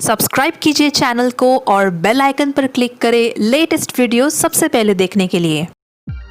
Subscribe कीजिए channel को और बेल आइकन पर क्लिक करें लेटेस्ट वीडियो सबसे पहले देखने के लिए।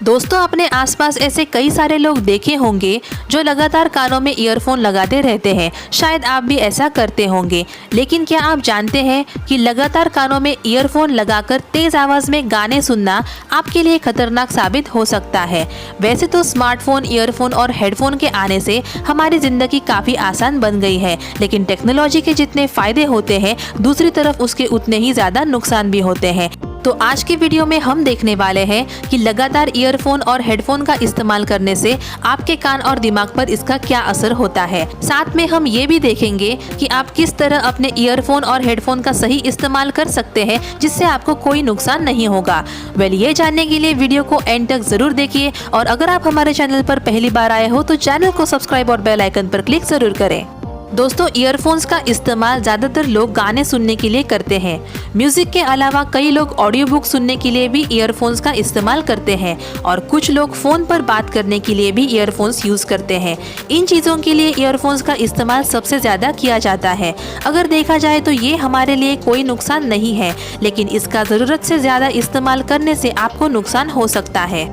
दोस्तों, अपने आसपास ऐसे कई सारे लोग देखे होंगे जो लगातार कानों में ईयरफोन लगाते रहते हैं। शायद आप भी ऐसा करते होंगे, लेकिन क्या आप जानते हैं कि लगातार कानों में ईयरफोन लगाकर तेज आवाज में गाने सुनना आपके लिए खतरनाक साबित हो सकता है। वैसे तो स्मार्टफोन, ईयरफोन और हेडफोन के आने से हमारी जिंदगी काफी आसान बन गई है, लेकिन टेक्नोलॉजी के जितने फायदे होते हैं, दूसरी तरफ उसके उतने ही ज्यादा नुकसान भी होते हैं। तो आज की वीडियो में हम देखने वाले हैं कि लगातार ईयरफोन और हेडफोन का इस्तेमाल करने से आपके कान और दिमाग पर इसका क्या असर होता है। साथ में हम ये भी देखेंगे कि आप किस तरह अपने ईयरफोन और हेडफोन का सही इस्तेमाल कर सकते हैं जिससे आपको कोई नुकसान नहीं होगा। ये जानने के लिए वीडियो को एंड तक जरूर देखिए, और अगर आप हमारे चैनल पर पहली बार आए हो तो चैनल को सब्सक्राइब और बेल आइकन पर क्लिक जरूर करें। दोस्तों, ईयरफोन्स का इस्तेमाल ज़्यादातर लोग गाने सुनने के लिए करते हैं। म्यूजिक के अलावा कई लोग ऑडियो बुक सुनने के लिए भी ईयरफोन्स का इस्तेमाल करते हैं, और कुछ लोग फ़ोन पर बात करने के लिए भी ईयरफोन्स यूज़ करते हैं। इन चीज़ों के लिए ईयरफोन्स का इस्तेमाल सबसे ज़्यादा किया जाता है। अगर देखा जाए तो ये हमारे लिए कोई नुकसान नहीं है, लेकिन इसका ज़रूरत से ज़्यादा इस्तेमाल करने से आपको नुकसान हो सकता है।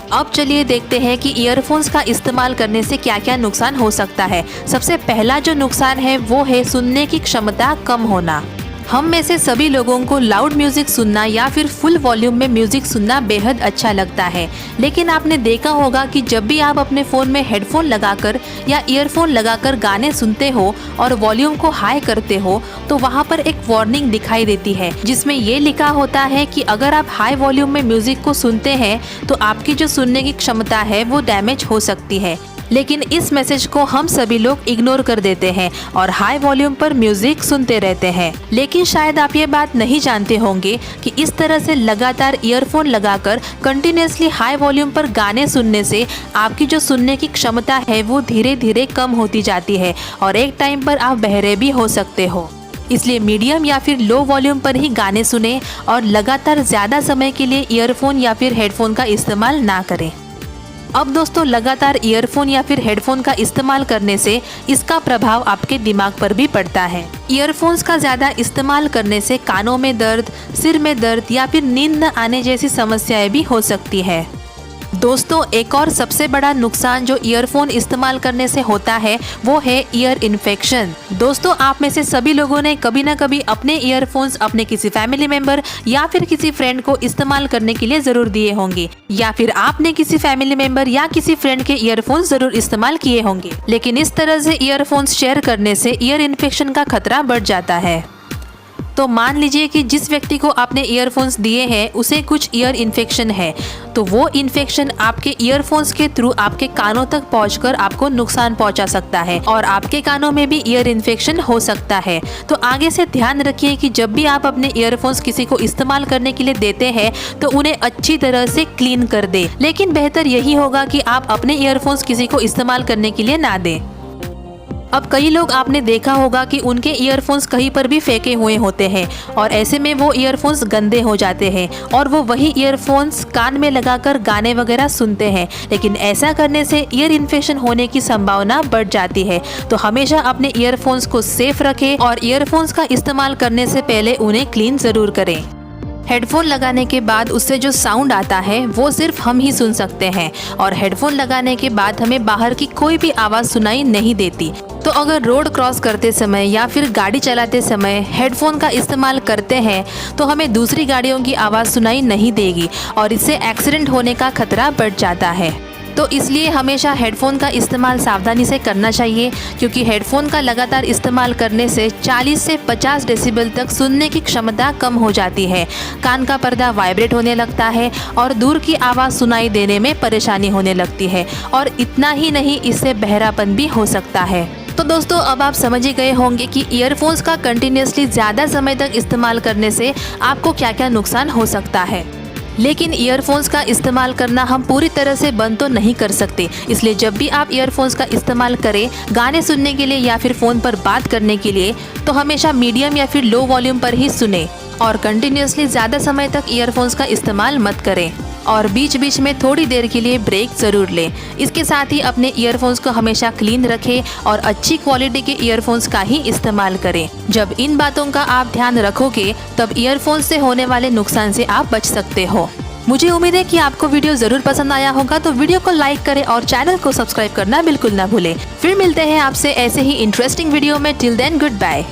अब चलिए देखते हैं कि ईयरफोन्स का इस्तेमाल करने से क्या क्या नुकसान हो सकता है। सबसे पहला जो नुकसान है वो है सुनने की क्षमता कम होना। हम में से सभी लोगों को लाउड म्यूजिक सुनना या फिर फुल वॉल्यूम में म्यूजिक सुनना बेहद अच्छा लगता है, लेकिन आपने देखा होगा कि जब भी आप अपने फ़ोन में हेडफोन लगाकर या ईयरफोन लगाकर गाने सुनते हो और वॉल्यूम को हाई करते हो तो वहाँ पर एक वार्निंग दिखाई देती है, जिसमें ये लिखा होता है कि अगर आप हाई वॉल्यूम में म्यूजिक को सुनते हैं तो आपकी जो सुनने की क्षमता है वो डैमेज हो सकती है। लेकिन इस मैसेज को हम सभी लोग इग्नोर कर देते हैं और हाई वॉल्यूम पर म्यूजिक सुनते रहते हैं। लेकिन शायद आप ये बात नहीं जानते होंगे कि इस तरह से लगातार ईयरफोन लगाकर कंटिन्यूसली हाई वॉल्यूम पर गाने सुनने से आपकी जो सुनने की क्षमता है वो धीरे धीरे कम होती जाती है और एक टाइम पर आप बहरे भी हो सकते हो। इसलिए मीडियम या फिर लो वॉल्यूम पर ही गाने सुने और लगातार ज़्यादा समय के लिए ईयरफोन या फिर हेडफोन का इस्तेमाल ना करें। अब दोस्तों, लगातार ईयरफोन या फिर हेडफोन का इस्तेमाल करने से इसका प्रभाव आपके दिमाग पर भी पड़ता है। ईयरफोन्स का ज़्यादा इस्तेमाल करने से कानों में दर्द, सिर में दर्द या फिर नींद न आने जैसी समस्याएं भी हो सकती है। दोस्तों, एक और सबसे बड़ा नुकसान जो ईयरफोन इस्तेमाल करने से होता है वो है ईयर इन्फेक्शन। दोस्तों, आप में से सभी लोगों ने कभी ना कभी अपने ईयरफोन्स अपने किसी फैमिली मेंबर या फिर किसी फ्रेंड को इस्तेमाल करने के लिए जरूर दिए होंगे, या फिर आपने किसी फैमिली मेंबर या किसी फ्रेंड के ईयरफोन्स जरूर इस्तेमाल किए होंगे। लेकिन इस तरह से ईयरफोन्स शेयर करने से ईयर इन्फेक्शन का खतरा बढ़ जाता है। तो मान लीजिए कि जिस व्यक्ति को आपने ईयरफोन्स दिए हैं उसे कुछ ईयर इन्फेक्शन है, तो वो इन्फेक्शन आपके ईयरफोन्स के थ्रू आपके कानों तक पहुंचकर आपको नुकसान पहुंचा सकता है और आपके कानों में भी ईयर इन्फेक्शन हो सकता है। तो आगे से ध्यान रखिए कि जब भी आप अपने ईयरफोन्स किसी को इस्तेमाल करने के लिए देते हैं तो उन्हें अच्छी तरह से क्लीन कर दे। लेकिन बेहतर यही होगा कि आप अपने ईयरफोन्स किसी को इस्तेमाल करने के लिए ना दें। अब कई लोग आपने देखा होगा कि उनके ईयरफोन्स कहीं पर भी फेंके हुए होते हैं और ऐसे में वो ईयरफोन्स गंदे हो जाते हैं और वो वही ईयरफोन्स कान में लगाकर गाने वगैरह सुनते हैं। लेकिन ऐसा करने से ईयर इन्फेक्शन होने की संभावना बढ़ जाती है। तो हमेशा अपने ईयरफोन्स को सेफ रखें और ईयरफोन्स का इस्तेमाल करने से पहले उन्हें क्लीन जरूर करें। हेडफोन लगाने के बाद उससे जो साउंड आता है वो सिर्फ हम ही सुन सकते हैं और हेडफोन लगाने के बाद हमें बाहर की कोई भी आवाज़ सुनाई नहीं देती। तो अगर रोड क्रॉस करते समय या फिर गाड़ी चलाते समय हेडफोन का इस्तेमाल करते हैं तो हमें दूसरी गाड़ियों की आवाज़ सुनाई नहीं देगी और इससे एक्सीडेंट होने का खतरा बढ़ जाता है। तो इसलिए हमेशा हेडफोन का इस्तेमाल सावधानी से करना चाहिए, क्योंकि हेडफोन का लगातार इस्तेमाल करने से 40 से 50 डेसिबल तक सुनने की क्षमता कम हो जाती है। कान का पर्दा वाइब्रेट होने लगता है और दूर की आवाज़ सुनाई देने में परेशानी होने लगती है, और इतना ही नहीं, इससे बहरापन भी हो सकता है। तो दोस्तों, अब आप समझ ही गए होंगे कि ईयरफोन्स का कंटिन्यूसली ज़्यादा समय तक इस्तेमाल करने से आपको क्या क्या नुकसान हो सकता है। लेकिन ईयरफोन्स का इस्तेमाल करना हम पूरी तरह से बंद तो नहीं कर सकते, इसलिए जब भी आप ईयरफोन्स का इस्तेमाल करें गाने सुनने के लिए या फिर फ़ोन पर बात करने के लिए, तो हमेशा मीडियम या फिर लो वॉल्यूम पर ही सुने और कंटिन्यूसली ज़्यादा समय तक ईयरफोन्स का इस्तेमाल मत करें। और बीच बीच में थोड़ी देर के लिए ब्रेक ज़रूर लें। इसके साथ ही अपने ईयरफोन्स को हमेशा क्लीन रखें और अच्छी क्वालिटी के ईयरफोन्स का ही इस्तेमाल करें। जब इन बातों का आप ध्यान रखोगे तब ईयरफोन्स से होने वाले नुकसान से आप बच सकते हो। मुझे उम्मीद है कि आपको वीडियो जरूर पसंद आया होगा, तो वीडियो को लाइक करें और चैनल को सब्सक्राइब करना बिल्कुल ना भूलें। फिर मिलते हैं आपसे ऐसे ही इंटरेस्टिंग वीडियो में। Till then good bye.